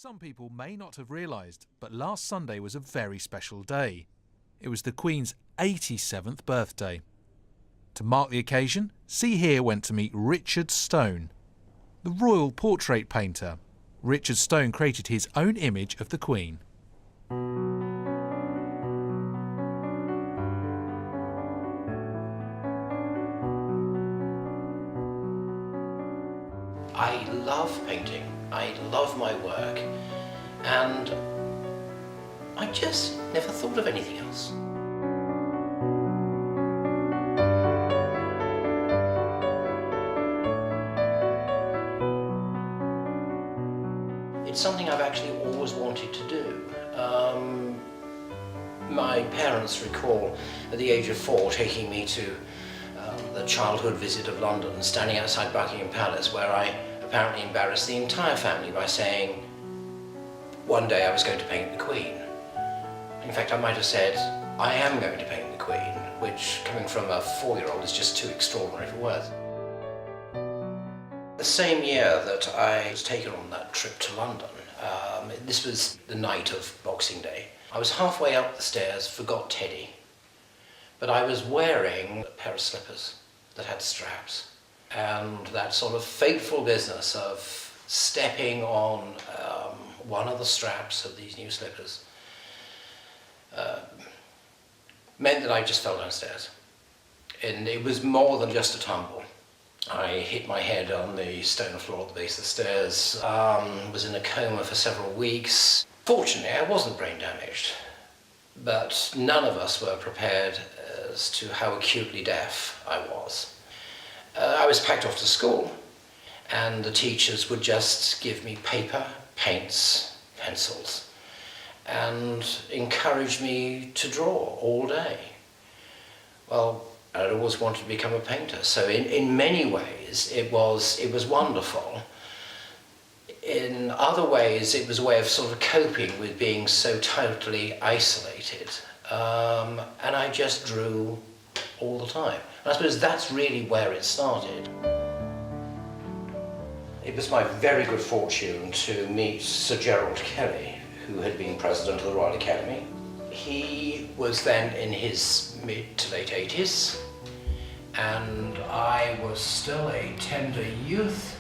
Some people may not have realised, but last Sunday was a very special day. It was the Queen's 87th birthday. To mark the occasion, See Here went to meet Richard Stone, the royal portrait painter. Richard Stone created his own image of the Queen. I love painting, I love my work, and I just never thought of anything else. It's something I've actually always wanted to do. My parents recall at the age of 4 taking me to the childhood visit of London, standing outside Buckingham Palace, where I apparently embarrassed the entire family by saying one day I was going to paint the Queen. In fact, I might have said, I am going to paint the Queen, which, coming from a 4-year-old, is just too extraordinary for words. The same year that I was taken on that trip to London, this was the night of Boxing Day, I was halfway up the stairs, forgot Teddy, but I was wearing a pair of slippers that had straps, and that sort of fateful business of stepping on one of the straps of these new slippers meant that I just fell downstairs, and it was more than just a tumble. I hit my head on the stone floor at the base of the stairs, was in a coma for several weeks. Fortunately, I wasn't brain damaged, but none of us were prepared as to how acutely deaf I was. I was packed off to school, and the teachers would just give me paper, paints, pencils, and encourage me to draw all day. Well, I'd always wanted to become a painter, so in many ways it was wonderful. In other ways it was a way of sort of coping with being so totally isolated, and I just drew all the time. And I suppose that's really where it started. It was my very good fortune to meet Sir Gerald Kelly, who had been president of the Royal Academy. He was then in his mid to late 80s, and I was still a tender youth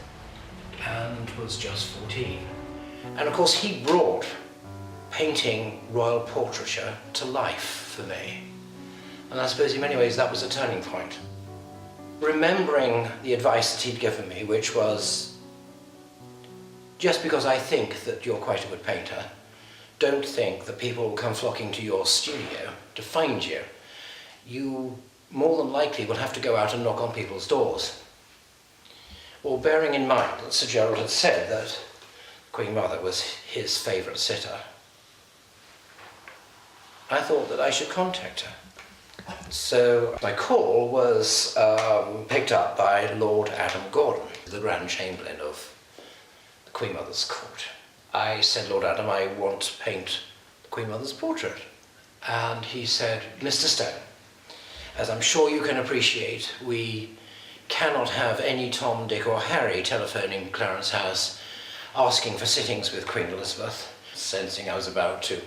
and was just 14. And of course he brought painting royal portraiture to life for me. And I suppose in many ways that was a turning point. Remembering the advice that he'd given me, which was, just because I think that you're quite a good painter, don't think that people will come flocking to your studio to find you. You more than likely will have to go out and knock on people's doors. Well, bearing in mind that Sir Gerald had said that Queen Mother was his favourite sitter, I thought that I should contact her. So my call was picked up by Lord Adam Gordon, the Grand Chamberlain of the Queen Mother's court. I said, Lord Adam, I want to paint the Queen Mother's portrait. And he said, Mr. Stone, as I'm sure you can appreciate, we cannot have any Tom, Dick or Harry telephoning Clarence House asking for sittings with Queen Elizabeth, sensing I was about to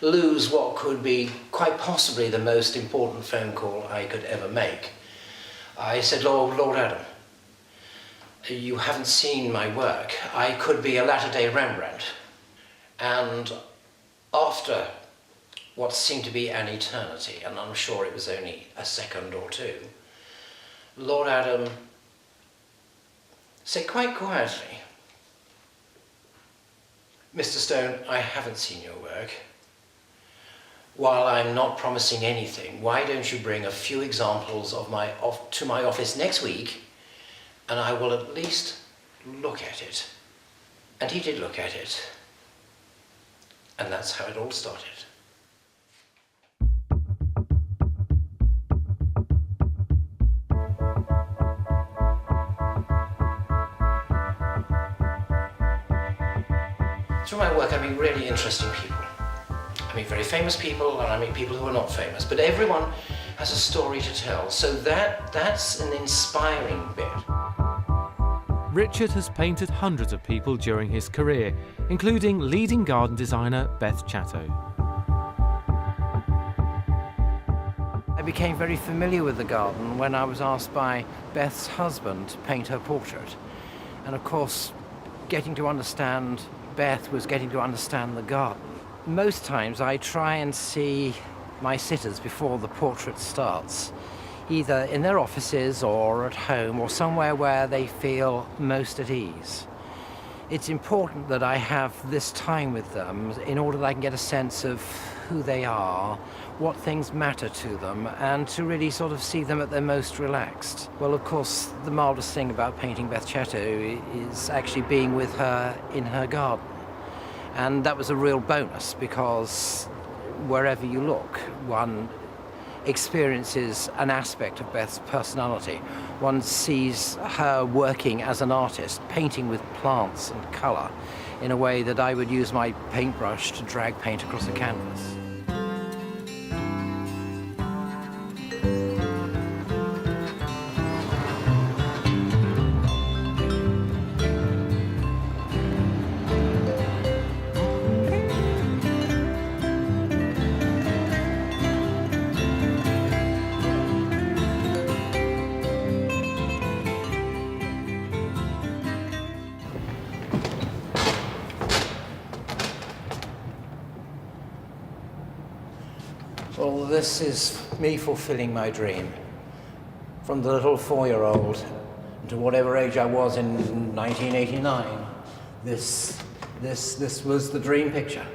lose what could be quite possibly the most important phone call I could ever make. I said, Lord Adam, you haven't seen my work. I could be a latter-day Rembrandt. And after what seemed to be an eternity, and I'm sure it was only a second or two, Lord Adam said quite quietly, Mr. Stone, I haven't seen your work. While I'm not promising anything, why don't you bring a few examples to my office next week, and I will at least look at it. And he did look at it. And that's how it all started. Through my work, I meet really interesting people. I meet very famous people, and I meet people who are not famous, but everyone has a story to tell, so that's an inspiring bit. Richard has painted hundreds of people during his career, including leading garden designer Beth Chatto. I became very familiar with the garden when I was asked by Beth's husband to paint her portrait. And of course, getting to understand Beth was getting to understand the garden. Most times I try and see my sitters before the portrait starts, either in their offices or at home or somewhere where they feel most at ease. It's important that I have this time with them in order that I can get a sense of who they are, what things matter to them, and to really sort of see them at their most relaxed. Well, of course, the marvellous thing about painting Beth Chatto is actually being with her in her garden. And that was a real bonus because wherever you look, one experiences an aspect of Beth's personality. One sees her working as an artist, painting with plants and colour in a way that I would use my paintbrush to drag paint across a canvas. Well, this is me fulfilling my dream. From the little 4-year-old to whatever age I was in 1989, this was the dream picture.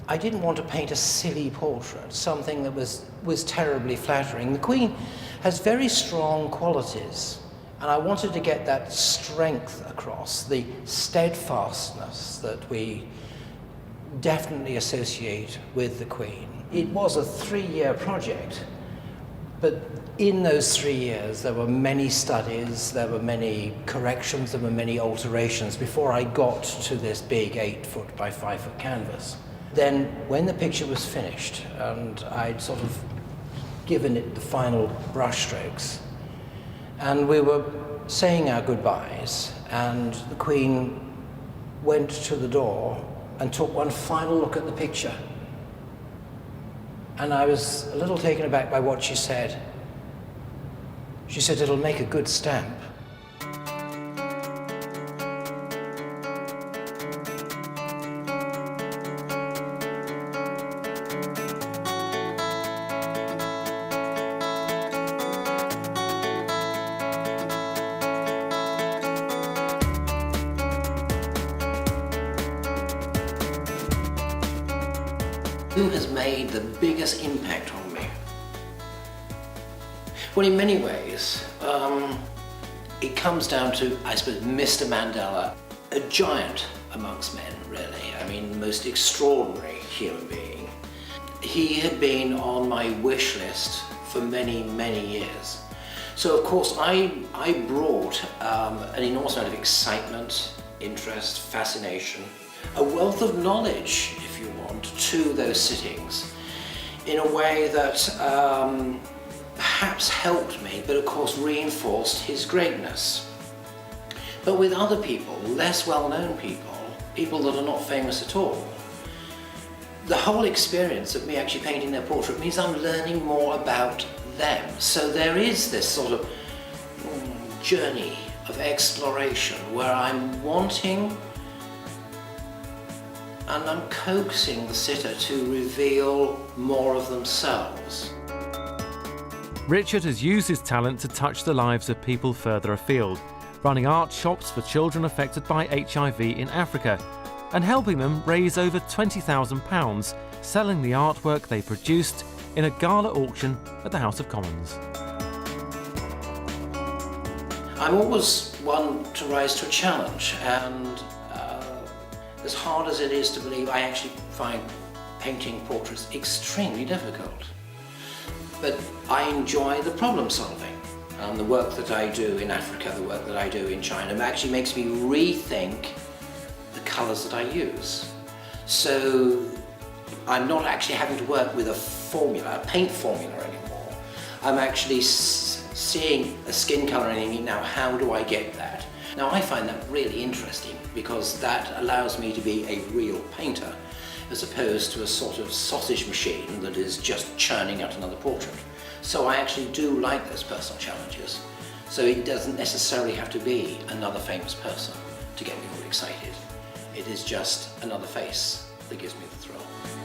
I didn't want to paint a silly portrait, something that was terribly flattering. The Queen has very strong qualities, and I wanted to get that strength across, the steadfastness that we definitely associate with the Queen. It was a 3-year project, but in those 3 years there were many studies, there were many corrections, there were many alterations before I got to this big 8-foot by 5-foot canvas. Then when the picture was finished and I'd sort of given it the final brushstrokes, and we were saying our goodbyes, and the Queen went to the door and took one final look at the picture. And I was a little taken aback by what she said. She said, "It'll make a good stamp." Who has made the biggest impact on me? Well, in many ways, it comes down to, I suppose, Mr. Mandela, a giant amongst men, really. I mean, the most extraordinary human being. He had been on my wish list for many, many years. So, of course, I brought an enormous amount of excitement, interest, fascination, a wealth of knowledge, if you want, to those sittings in a way that perhaps helped me, but of course reinforced his greatness. But with other people, less well-known people, people that are not famous at all, the whole experience of me actually painting their portrait means I'm learning more about them. So there is this sort of journey of exploration where I'm wanting and I'm coaxing the sitter to reveal more of themselves. Richard has used his talent to touch the lives of people further afield, running art shops for children affected by HIV in Africa and helping them raise over £20,000 selling the artwork they produced in a gala auction at the House of Commons. I'm always one to rise to a challenge, and as hard as it is to believe, I actually find painting portraits extremely difficult. But I enjoy the problem solving, and the work that I do in Africa, the work that I do in China, actually makes me rethink the colours that I use. So I'm not actually having to work with a formula, a paint formula anymore. I'm actually seeing a skin colour and thinking, now how do I get that? Now I find that really interesting because that allows me to be a real painter as opposed to a sort of sausage machine that is just churning out another portrait. So I actually do like those personal challenges. So it doesn't necessarily have to be another famous person to get me all excited. It is just another face that gives me the thrill.